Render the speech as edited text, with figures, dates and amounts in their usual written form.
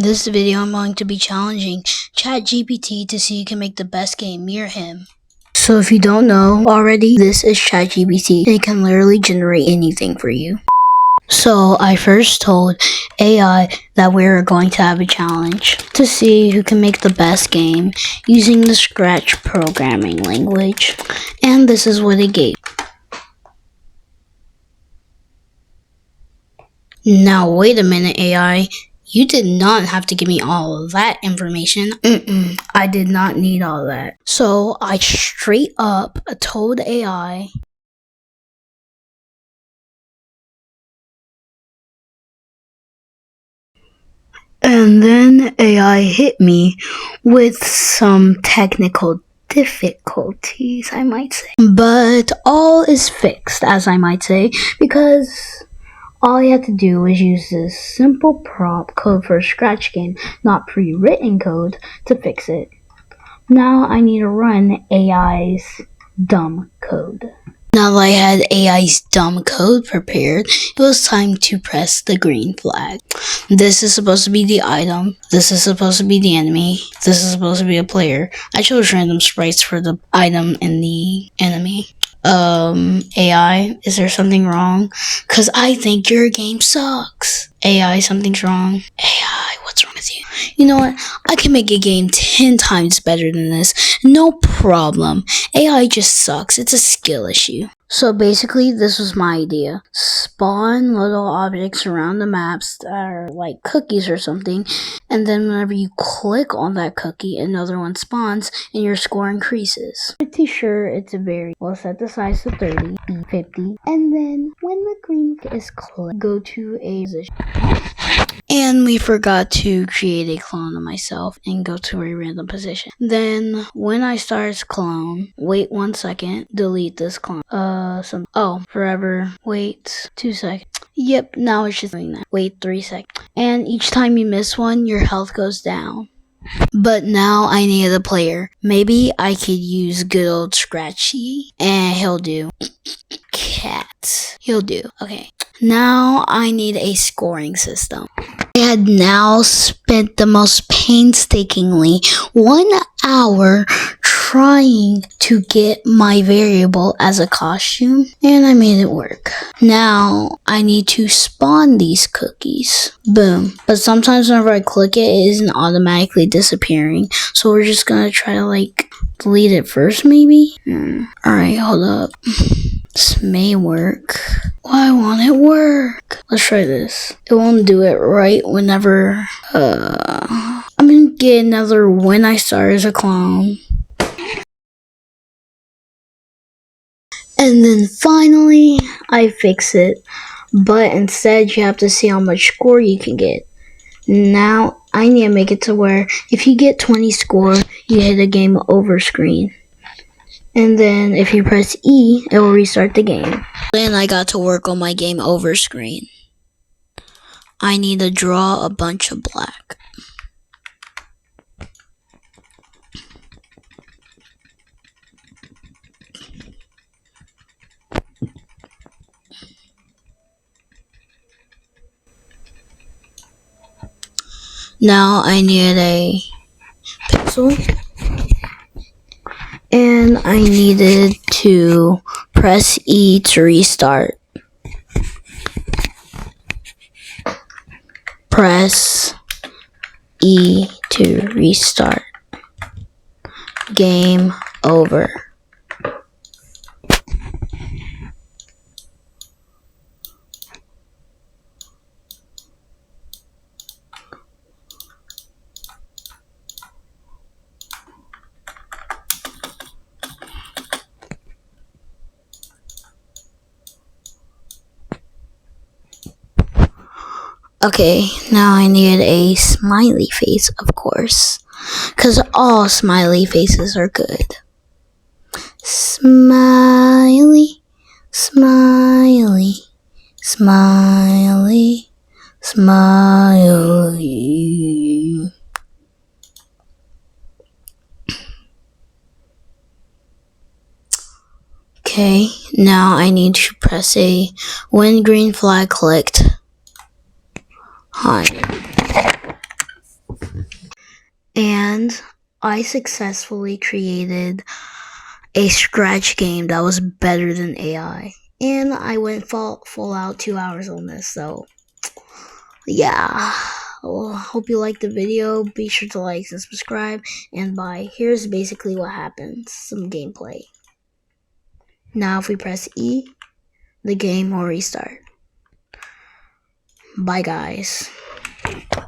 this video, I'm going to be challenging ChatGPT to see who can make the best game near him. So if you don't know already, this is ChatGPT, and it can literally generate anything for you. So I first told AI that we were going to have a challenge to see who can make the best game using the Scratch programming language. And this is what it gave. Now wait a minute, AI. You did not have to give me all of that information. I did not need all that. So I straight up told AI and then AI hit me with some technical difficulties, I might say. But all is fixed, as I might say, because all you have to do is use this simple prompt code for a Scratch game, not pre-written code, to fix it. Now I need to run AI's dumb code. Now that I had AI's dumb code prepared, it was time to press the green flag. This is supposed to be the item. This is supposed to be the enemy. This is supposed to be a player. I chose random sprites for the item and the enemy. AI, is there something wrong? Cause I think your game sucks. AI, something's wrong. AI, what's wrong with you? You know what? I can make a game 10 times better than this. No problem. AI just sucks. It's a skill issue. So basically, this was my idea. Spawn little objects around the maps that are like cookies or something, and then whenever you click on that cookie, another one spawns and your score increases. Pretty sure it's a very well. Set the size to 30, 50, and then when the green is clicked, go to a position. And we forgot to create a clone of myself and go to a random position. Then when I start clone, wait 1 second, delete this clone. Forever, wait 2 seconds. Yep, now it's just doing that. Wait 3 seconds. And each time you miss one, your health goes down. But now I need a player. Maybe I could use good old Scratchy, and he'll do. Cat. He'll do. Okay. Now I need a scoring system. I had now spent the most painstakingly 1 hour trying to get my variable as a costume, and I made it work. Now I need to spawn these cookies. Boom. But sometimes whenever I click it, it isn't automatically disappearing. So we're just gonna try to delete it first, maybe? Alright, hold up. This may work. Why won't it work? Let's try this. It won't do it right whenever, I'm gonna get another when I start as a clone. And then finally, I fix it. But instead, you have to see how much score you can get. Now, I need to make it to where if you get 20 score, you hit a game over screen. And then if you press E, it will restart the game. Then I got to work on my game over screen. I need to draw a bunch of black. Now I need a pencil. And I needed to press E to restart. Press E to restart. Game over. Okay, now I need a smiley face, of course, because all smiley faces are good. Smiley, smiley, smiley, smiley. Okay, now I need to press A when green flag clicked. Hi. and I successfully created a scratch game that was better than AI. And I went full out 2 hours on this, so yeah. Well, hope you liked the video. Be sure to like and subscribe, and bye. Here's basically what happens. Some gameplay. Now if we press E, the game will restart. Bye guys.